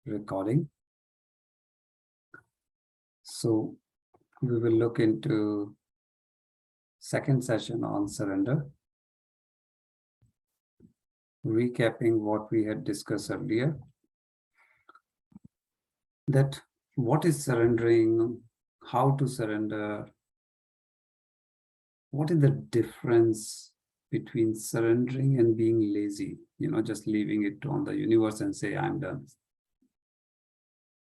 recording. So we will look into second session on surrender, recapping what we had discussed earlier, that what is surrendering, how to surrender, what is the difference between surrendering and being lazy, just leaving it on the universe and say, I'm done.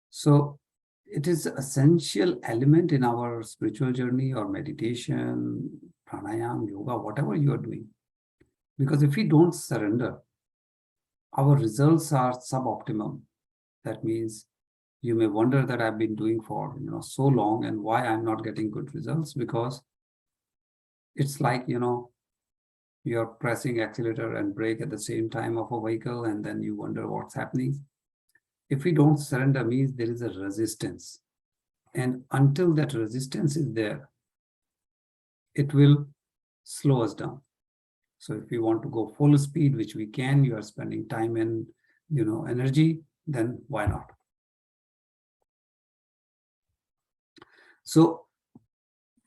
So it is an essential element in our spiritual journey or meditation, pranayam, yoga, whatever you are doing. Because if we don't surrender, our results are suboptimal. That means you may wonder that I've been doing for so long and why I'm not getting good results, because it's like you're pressing accelerator and brake at the same time of a vehicle, and then you wonder what's happening. If we don't surrender, means there is a resistance. And until that resistance is there, it will slow us down. So if we want to go full speed, which we can, you are spending time and energy, then why not? So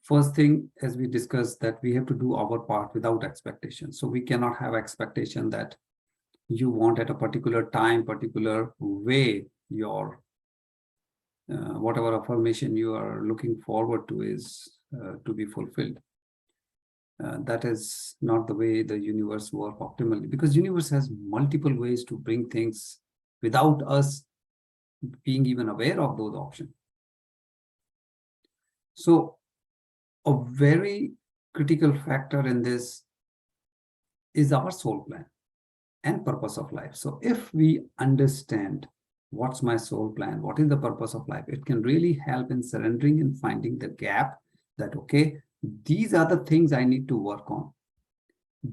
first thing, as we discussed, that we have to do our part without expectation. So we cannot have expectation that you want at a particular time, particular way, your whatever affirmation you are looking forward to is to be fulfilled. That is not the way the universe works optimally, because universe has multiple ways to bring things without us being even aware of those options. So a very critical factor in this is our soul plan and purpose of life. So if we understand what's my soul plan, what is the purpose of life, it can really help in surrendering and finding the gap that, okay, these are the things I need to work on.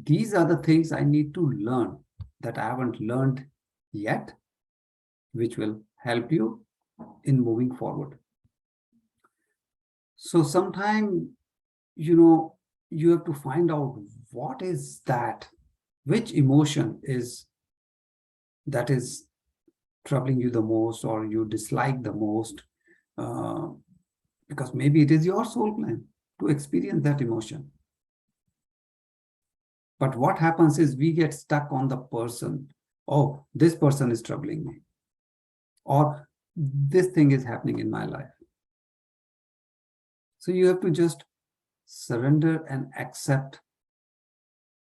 These are the things I need to learn that I haven't learned yet, which will help you in moving forward. So sometime, you have to find out what is that, which emotion is that is troubling you the most or you dislike the most, because maybe it is your soul plan to experience that emotion. But what happens is we get stuck on the person. Oh, this person is troubling me, or this thing is happening in my life. So you have to just surrender and accept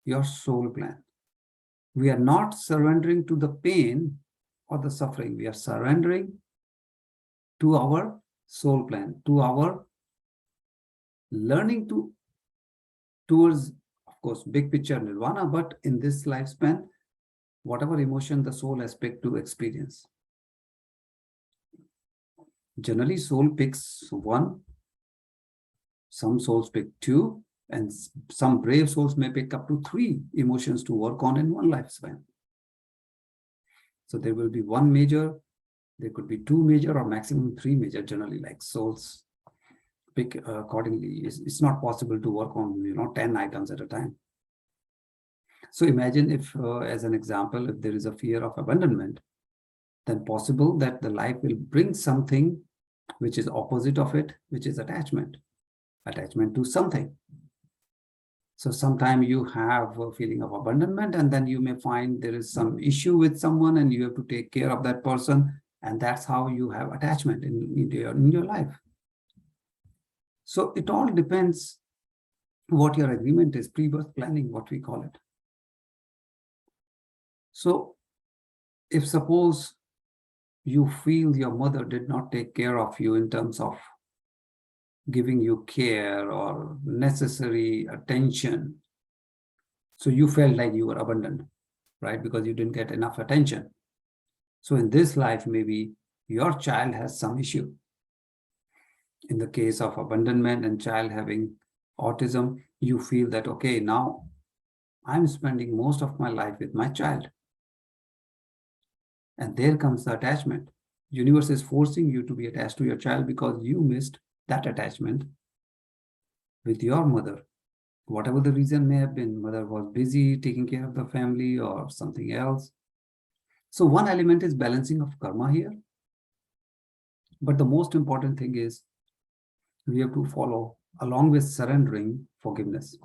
your soul plan. We are not surrendering to the pain or the suffering. We are surrendering to our soul plan, to our learning towards, of course, big picture nirvana, but in this lifespan, whatever emotion the soul has picked to experience. Generally, soul picks one, some souls pick two, and some brave souls may pick up to 3 emotions to work on in one lifespan. So there will be one major, there could be 2 major, or maximum 3 major, generally, like souls pick accordingly. It's not possible to work on 10 items at a time. So imagine if, as an example, if there is a fear of abandonment, then possible that the life will bring something which is opposite of it, which is attachment to something. So sometimes you have a feeling of abandonment, and then you may find there is some issue with someone and you have to take care of that person, and that's how you have attachment in your life. So it all depends what your agreement is, pre-birth planning, what we call it. So if suppose you feel your mother did not take care of you in terms of giving you care or necessary attention, so you felt like you were abandoned, right? Because you didn't get enough attention. So in this life, maybe your child has some issue. In the case of abandonment and child having autism, you feel that, okay, now I'm spending most of my life with my child. And there comes the attachment. Universe is forcing you to be attached to your child because you missed that attachment with your mother. Whatever the reason may have been, mother was busy taking care of the family or something else. So one element is balancing of karma here. But the most important thing is we have to follow, along with surrendering, forgiveness.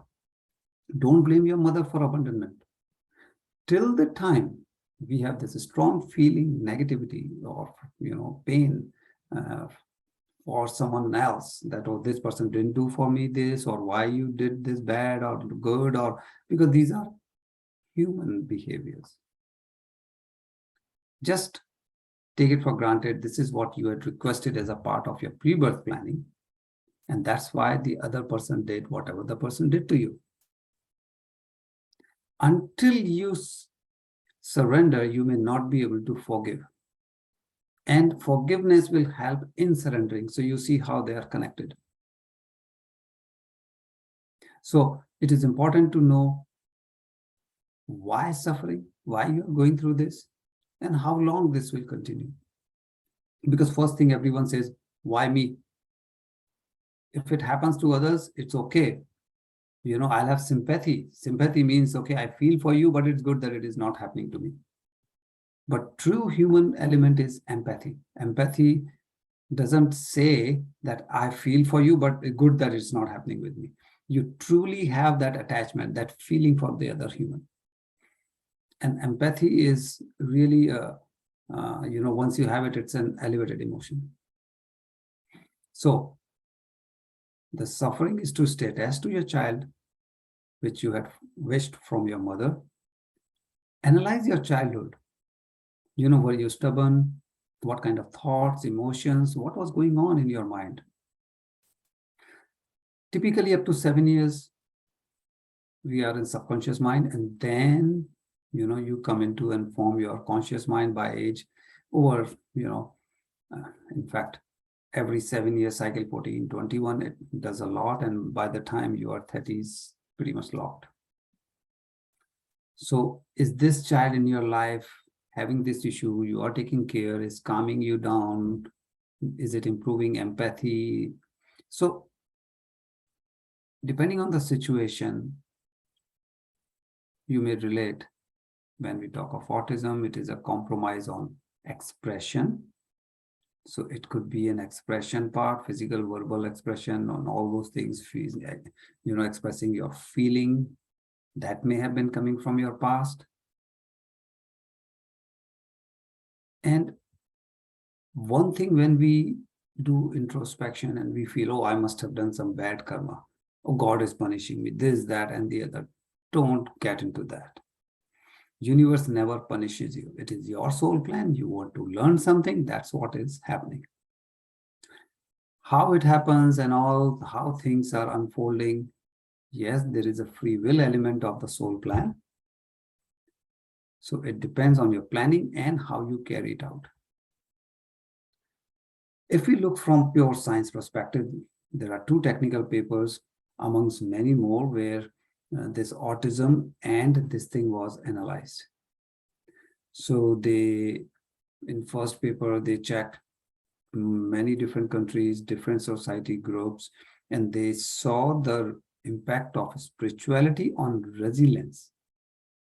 Don't blame your mother for abandonment. Till the time we have this strong feeling, negativity, or pain for someone else, that oh, this person didn't do for me this, or why you did this bad or good, or because these are human behaviors. Just take it for granted. This is what you had requested as a part of your pre-birth planning. And that's why the other person did whatever the person did to you. Until you surrender, you may not be able to forgive. And forgiveness will help in surrendering. So you see how they are connected. So it is important to know why suffering, why you are going through this, and how long this will continue. Because first thing everyone says, why me? If it happens to others, it's okay. I'll have sympathy. Sympathy means, okay, I feel for you, but it's good that it is not happening to me. But true human element is empathy. Empathy doesn't say that I feel for you, but it's good that it's not happening with me. You truly have that attachment, that feeling for the other human. And empathy is really, once you have it, it's an elevated emotion. So the suffering is to stay attached to your child, which you had wished from your mother. Analyze your childhood. Were you stubborn? What kind of thoughts, emotions, what was going on in your mind? Typically up to 7 years, we are in subconscious mind, and then, you come into and form your conscious mind by age, or, in fact, every 7-year cycle, 14, 21, it does a lot. And by the time you are 30, is pretty much locked. So is this child in your life having this issue? You are taking care, is calming you down? Is it improving empathy? So depending on the situation, you may relate. When we talk of autism, it is a compromise on expression. So it could be an expression part, physical, verbal expression, on all those things, expressing your feeling that may have been coming from your past. And one thing, when we do introspection and we feel, oh, I must have done some bad karma. Oh, God is punishing me, this, that, and the other. Don't get into that. Universe never punishes you. It is your soul plan. You want to learn something. That's what is happening. How it happens and all, how things are unfolding. Yes, there is a free will element of the soul plan. So it depends on your planning and how you carry it out. If we look from pure science perspective, there are 2 technical papers amongst many more where this autism and this thing was analyzed. So in first paper, they checked many different countries, different society groups, and they saw the impact of spirituality on resilience.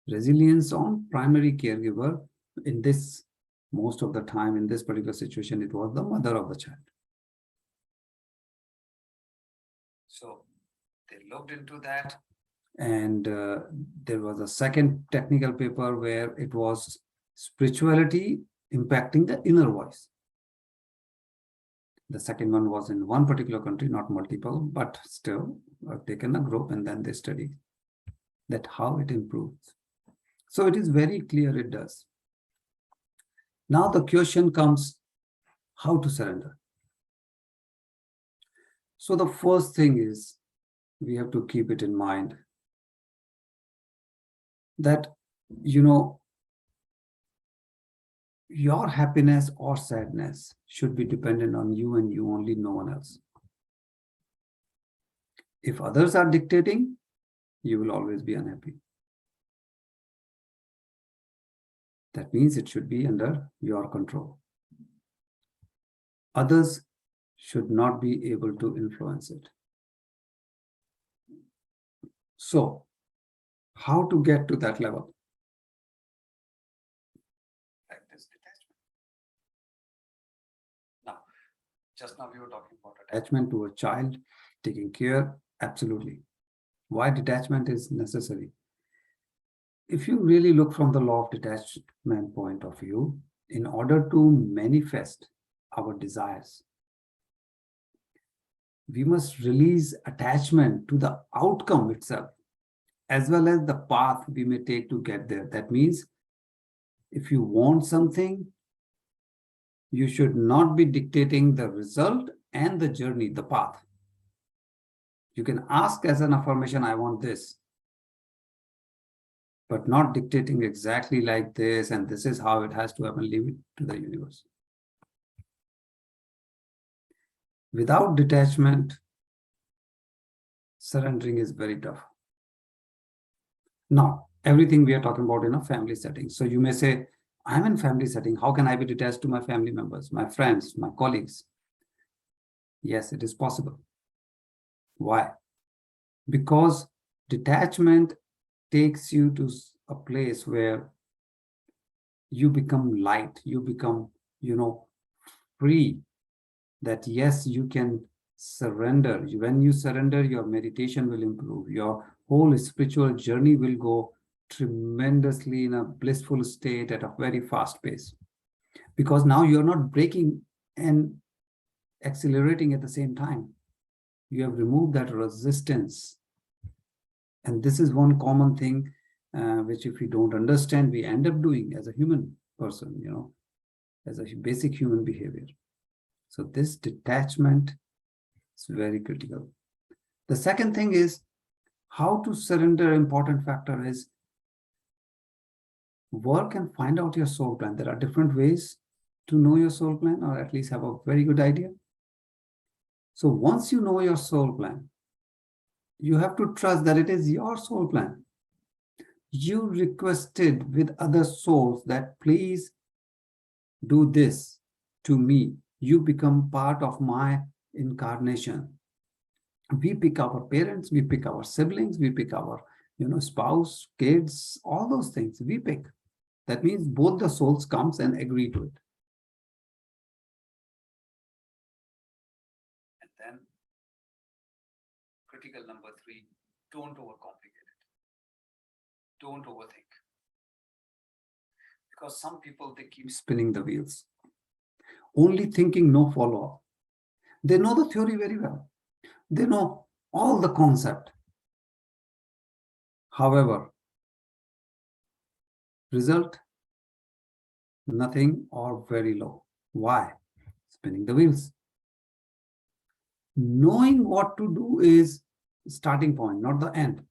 Resilience on primary caregiver. In this, most of the time in this particular situation, it was the mother of the child. So they looked into that. And there was a second technical paper where it was spirituality impacting the inner voice. The second one was in one particular country, not multiple, but still taken a group, and then they studied that how it improves. So it is very clear it does. Now the question comes, how to surrender? So the first thing is, we have to keep it in mind that, your happiness or sadness should be dependent on you and you only, no one else. If others are dictating, you will always be unhappy. That means it should be under your control. Others should not be able to influence it. So, how to get to that level? Like this detachment. Now, Just now we were talking about attachment to a child, taking care. Absolutely. Why detachment is necessary? If you really look from the law of detachment point of view, in order to manifest our desires, we must release attachment to the outcome itself, as well as the path we may take to get there. That means if you want something, you should not be dictating the result and the journey, the path. You can ask as an affirmation, I want this, but not dictating exactly like this, and this is how it has to happen. Leave it to the universe. Without detachment, surrendering is very tough. Now, everything we are talking about in a family setting. So you may say, I'm in family setting. How can I be detached to my family members, my friends, my colleagues? Yes, it is possible. Why? Because detachment takes you to a place where you become light, you become, free, that yes, you can surrender. When you surrender, your meditation will improve. Your whole spiritual journey will go tremendously in a blissful state at a very fast pace. Because now you're not braking and accelerating at the same time. You have removed that resistance. And this is one common thing which if we don't understand, we end up doing as a human person, as a basic human behavior. So this detachment is very critical. The second thing is how to surrender. Important factor is work and find out your soul plan. There are different ways to know your soul plan, or at least have a very good idea. So once you know your soul plan, you have to trust that it is your soul plan. You requested with other souls that please do this to me. You become part of my incarnation. We pick our parents, we pick our siblings, we pick our spouse, kids, all those things we pick. That means both the souls comes and agree to it. And then critical number 3, don't overcomplicate it. Don't overthink. Because some people, they keep spinning the wheels, only thinking, no follow-up. They know the theory very well. They know all the concept. However, result, nothing or very low. Why? Spinning the wheels. Knowing what to do is starting point, not the end.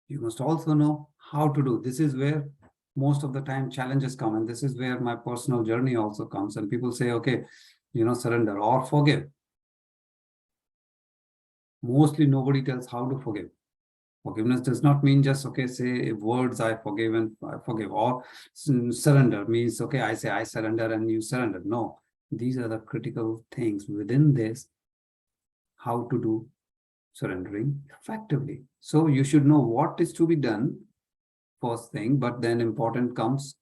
You must also know how to do. This is where most of the time challenges come, and this is where my personal journey also comes. And people say, okay, surrender or forgive. Mostly nobody tells how to forgive. Forgiveness does not mean just, okay, say words, I forgive and I forgive. Or surrender means, okay, I say I surrender and you surrender. No, these are the critical things within this, how to do surrendering effectively. So you should know what is to be done, first thing, but then important comes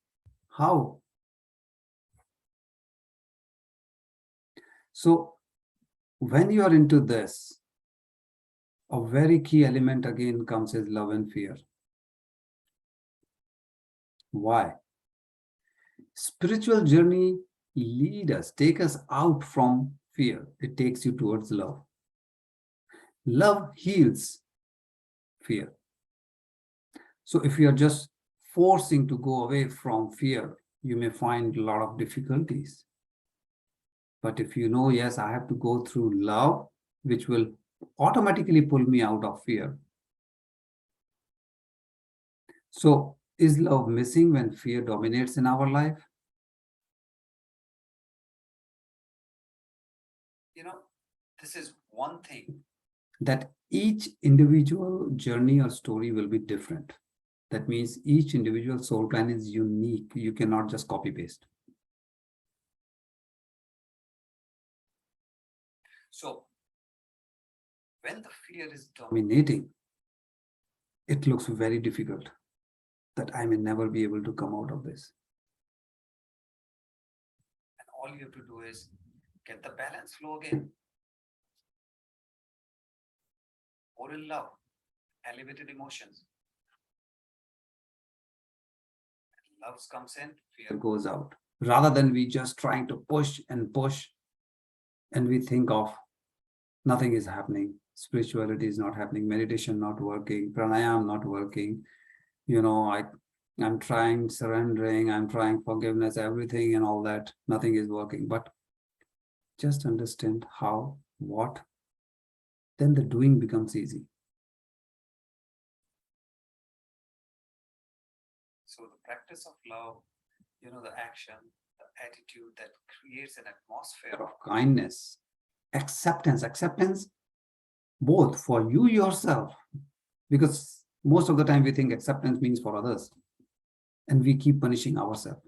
how. So when you are into this, a very key element again comes is love and fear. Why? Spiritual journey take us out from fear. It takes you towards love. Love heals fear. So if you are just forcing to go away from fear, you may find a lot of difficulties. But if you know, yes, I have to go through love, which will automatically pull me out of fear. So is love missing when fear dominates in our life? This is one thing, that each individual journey or story will be different. That means each individual soul plan is unique. You cannot just copy paste. So when the fear is dominating, it looks very difficult, that I may never be able to come out of this. And all you have to do is get the balance flow again. More in love, elevated emotions. Love comes in, fear goes out. Rather than we just trying to push and push, and we think of nothing is happening. Spirituality is not happening, meditation not working, pranayam not working. I'm trying surrendering, I'm trying forgiveness, everything and all that. Nothing is working. But just understand how, what, then the doing becomes easy. So the practice of love, the action, the attitude that creates an atmosphere of kindness, acceptance, both for you yourself, because most of the time we think acceptance means for others, and we keep punishing ourselves.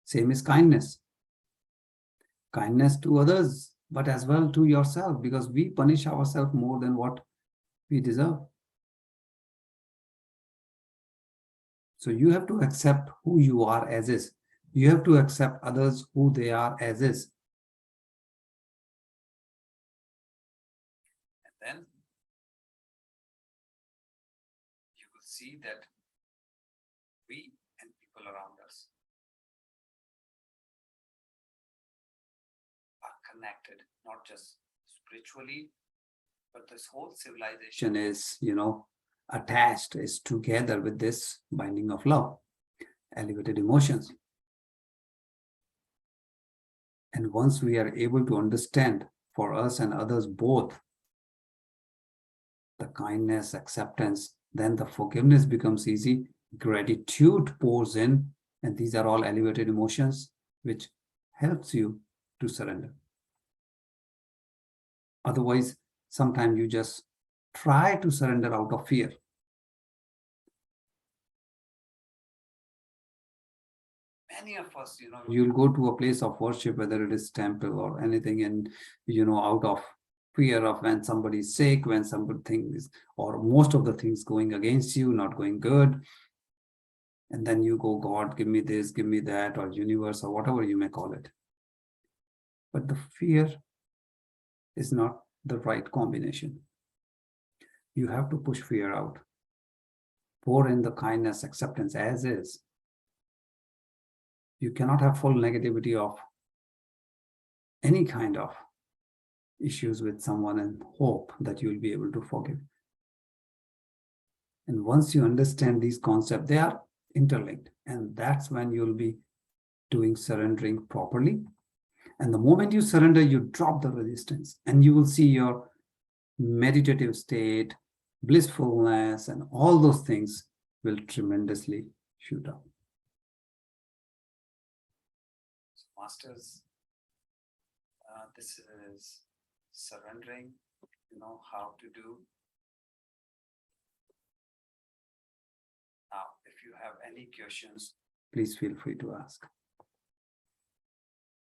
Same is kindness to others, but as well to yourself, because we punish ourselves more than what we deserve. So you have to accept who you are as is. You have to accept others who they are as is. And then you will see that we and people around us are connected, not just spiritually, but this whole civilization is, attached, is together with this binding of love, elevated emotions. And once we are able to understand for us and others both the kindness, acceptance, then the forgiveness becomes easy, gratitude pours in, and these are all elevated emotions which helps you to surrender. Otherwise, sometimes you just try to surrender out of fear. Many of us, you'll go to a place of worship, whether it is temple or anything, and, out of fear of when somebody is sick, when somebody thinks, or most of the things going against you, not going good. And then you go, God, give me this, give me that, or universe, or whatever you may call it. But the fear is not the right combination. You have to push fear out. Pour in the kindness, acceptance as is. You cannot have full negativity of any kind of issues with someone and hope that you'll be able to forgive. And once you understand these concepts, they are interlinked. And that's when you'll be doing surrendering properly. And the moment you surrender, you drop the resistance, and you will see your meditative state, blissfulness, and all those things will tremendously shoot up. So masters, this is surrendering, how to do. Now, if you have any questions, please feel free to ask.